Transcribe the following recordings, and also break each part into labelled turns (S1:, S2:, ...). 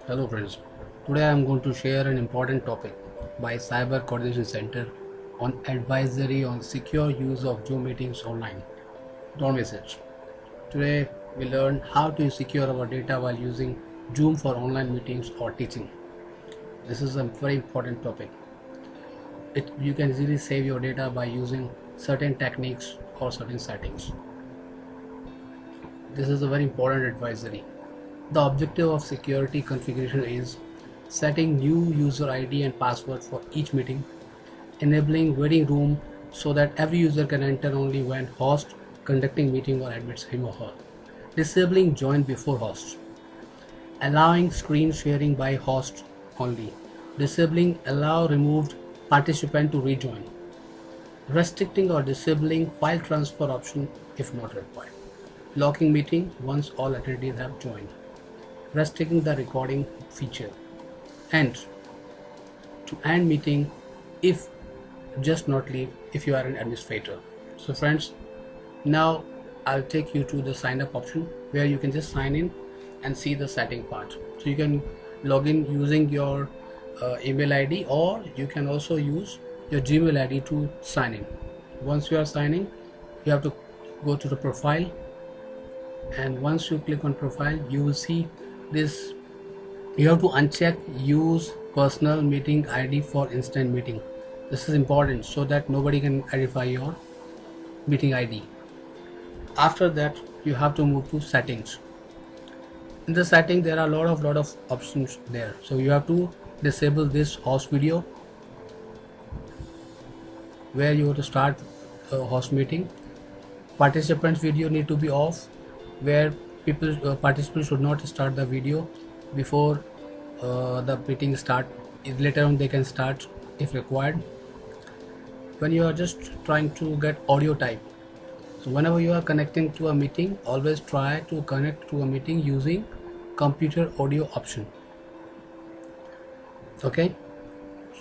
S1: Hello friends, today I am going to share an important topic by Cyber Coordination Center on advisory on secure use of Zoom meetings online. Don't miss it. Today we learn how to secure our data while using Zoom for online meetings or teaching. This is a very important topic. You can easily save your data by using certain techniques or certain settings. This is a very important advisory. The objective of security configuration is setting new user ID and password for each meeting, enabling waiting room so that every user can enter only when host conducting meeting or admits him or her, disabling join before host, allowing screen sharing by host only, disabling allow removed participant to rejoin, restricting or disabling file transfer option if not required, locking meeting once all attendees have joined, restricting the recording feature, and to end meeting if just not leave if you are an administrator. So friends, now I'll take you to the sign up option where you can just sign in and see the setting part. So you can log in using your email ID, or you can also use your Gmail ID to sign in. Once you are signing, you have to go to the profile, and once you click on profile you will see this. You have to uncheck use personal meeting ID for instant meeting. This is important so that nobody can identify your meeting ID. After that you have to move to settings. In the setting there are a lot of options there, so you have to disable this host video where you have to start a host meeting. Participants video need to be off, where participants should not start the video before the meeting start. Later on they can start if required. When you are just trying to get audio type, so whenever you are connecting to a meeting, always try to connect to a meeting using computer audio option. Okay,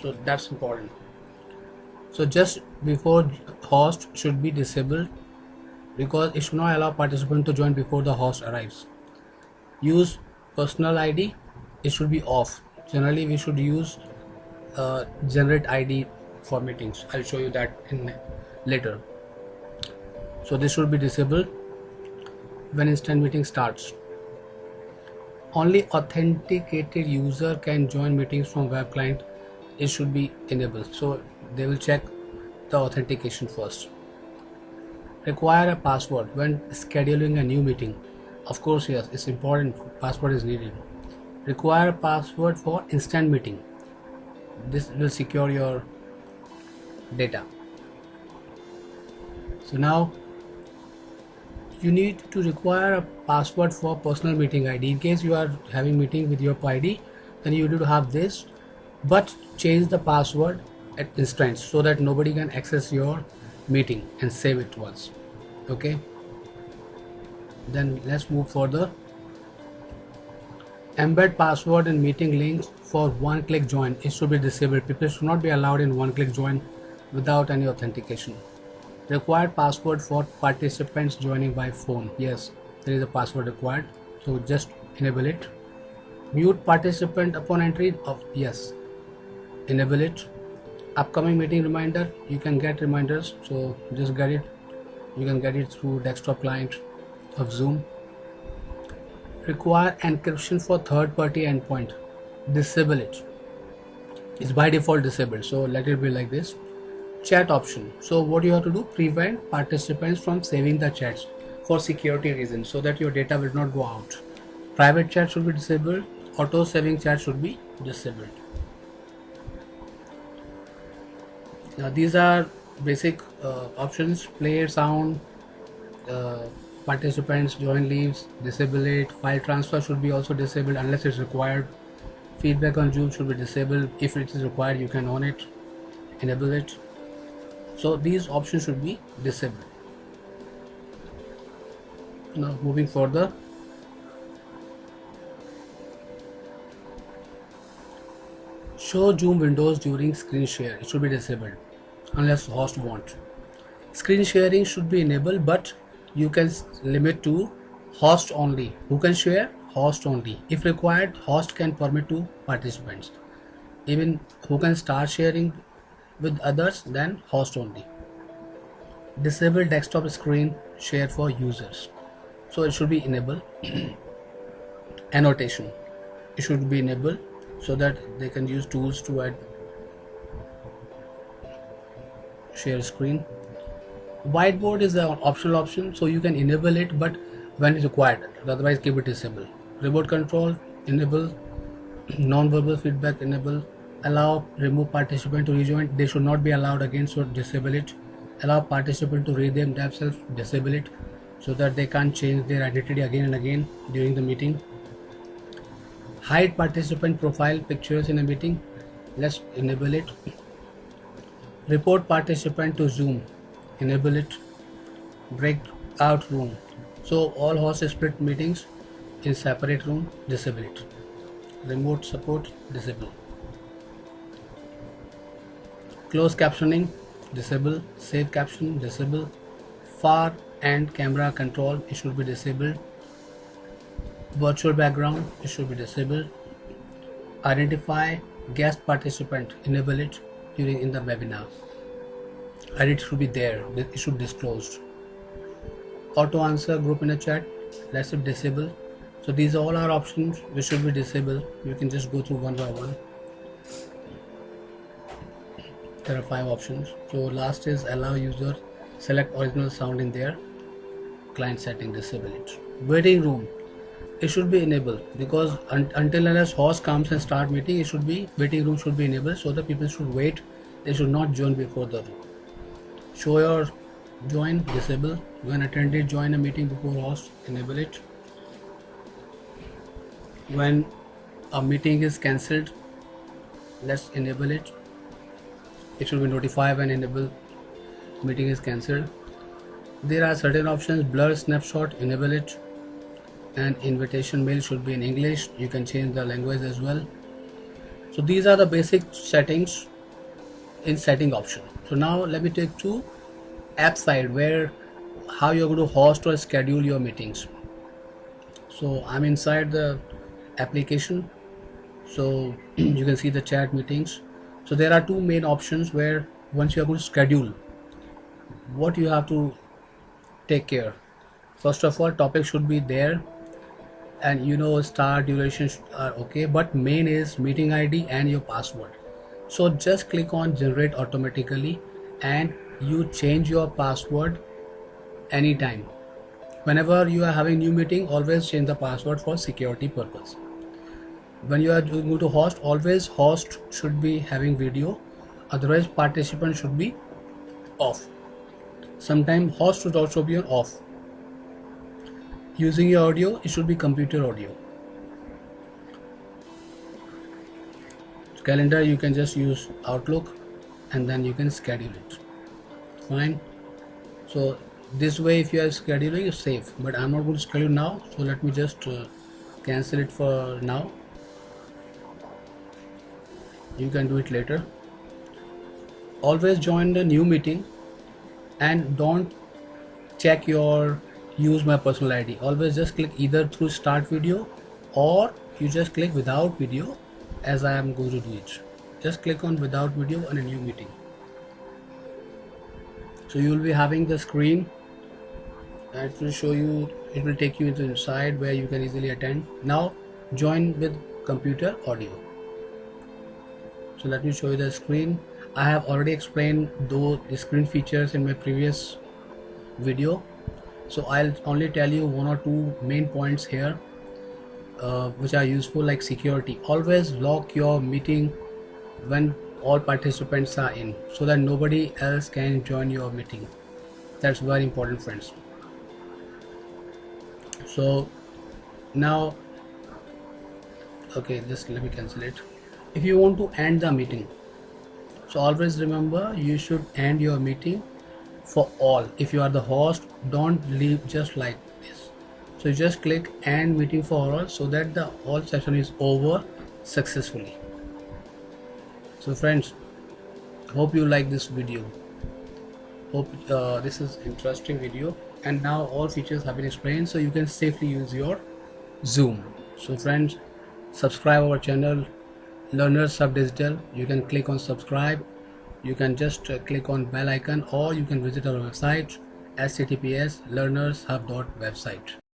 S1: so that's important. So just before host should be disabled because it should not allow participant to join before the host arrives. Use personal ID, it should be off. Generally we should use generate ID for meetings. I'll show you that in later. So this should be disabled when instant meeting starts. Only authenticated user can join meetings from web client. It should be enabled, so they will check the authentication first. Require a password when scheduling a new meeting. Of course, yes, it's important, password is needed. Require a password for instant meeting. This will secure your data. So now you need to require a password for personal meeting ID. In case you are having meeting with your ID, then you need to have this, but change the password at instant so that nobody can access your meeting, and save it once. Okay, then let's move further. Embed password in meeting links for one-click join. It should be disabled. People should not be allowed in one-click join without any authentication. Required password for participants joining by phone. Yes, there is a password required, so just enable it. Mute participant upon entry of, yes, enable it. Upcoming meeting reminder, you can get reminders, so just get it. You can get it through desktop client of Zoom. Require encryption for third-party endpoint. Disable it. It's by default disabled, so let it be like this. Chat option. So what you have to do, prevent participants from saving the chats for security reasons so that your data will not go out. Private chat should be disabled. Auto saving chat should be disabled. Now these are basic options. Play sound, participants join leaves, disable it. File transfer should be also disabled unless it's required. Feedback on Zoom should be disabled. If it is required, you can on it, enable it. So these options should be disabled. Now moving further, show Zoom windows during screen share. It should be disabled unless host wants. Screen sharing should be enabled, but you can limit to host only. Who can share? host only. If required, host can permit to participants. Even who can start sharing with others, then host only. Disable desktop screen share for users. So it should be enabled. Annotation. It should be enabled so that they can use tools to add share screen. Whiteboard is an optional option, so you can enable it, but when required, otherwise keep it disabled. Remote control enable. Non-verbal feedback enable. Allow remove participant to rejoin. They should not be allowed again, so disable it. Allow participant to rename themselves. Disable it so that they can't change their identity again and again during the meeting. Hide participant profile pictures in a meeting. Let's enable it. Report participant to Zoom. Enable it. Breakout room. So all hosts split meetings in separate room. Disable it. Remote support. Disable. Closed captioning. Disable. Save caption. Disable. Far and camera control. It should be disabled. Virtual background. It should be disabled. Identify guest participant. Enable it during in the webinar. And it should be there. It should be disclosed. Auto answer group in a chat. Let's disable. So these all are options which should be disabled. You can just go through one by one. There are 5 options. So last is allow user select original sound in there. Client setting, disable it. Waiting room. It should be enabled because until unless host comes and start meeting, it should be waiting room should be enabled so that people should wait. They should not join before the room. Show your join, disable. When attendee join a meeting before host, enable it. When a meeting is cancelled, let's enable it. It should be notified when enable meeting is cancelled. There are certain options. Blur snapshot, enable it. And invitation mail should be in English. You can change the language as well. So these are the basic settings in setting option. So now let me take to app side where how you're going to host or schedule your meetings. So I'm inside the application, so you can see the chat meetings. So there are 2 main options where once you are going to schedule, what you have to take care. First of all, topic should be there, and start duration are okay, but main is meeting ID and your password. So just click on generate automatically and you change your password anytime. Whenever you are having new meeting, always change the password for security purpose. When you are going to host, always host should be having video, otherwise participant should be off. Sometimes host should also be on off. Using your audio, it should be computer audio. Calendar, you can just use Outlook and then you can schedule it. Fine. So this way if you are scheduling, it's safe, but I'm not going to schedule now, so let me just cancel it for now. You can do it later. Always join the new meeting and don't check your use my personal ID. Always just click either through start video or you just click without video, as I am going to do it. Just click on without video on a new meeting. So you will be having the screen and it will show you, it will take you into inside where you can easily attend. Now join with computer audio. So let me show you the screen. I have already explained the screen features in my previous video, so I'll only tell you 1 or 2 main points here which are useful, like security. Always lock your meeting when all participants are in, so that nobody else can join your meeting. That's very important, friends. So now, okay, just let me cancel it. If you want to end the meeting, so always remember you should end your meeting for all. If you are the host, don't leave just like this. So you just click end meeting for all, so that the whole session is over successfully. So friends, hope you like this video. Hope this is interesting video, and now all features have been explained, so you can safely use your Zoom. So friends, subscribe our channel Learners Hub Digital. You can click on subscribe, you can just click on bell icon, or you can visit our website https learnershub.website.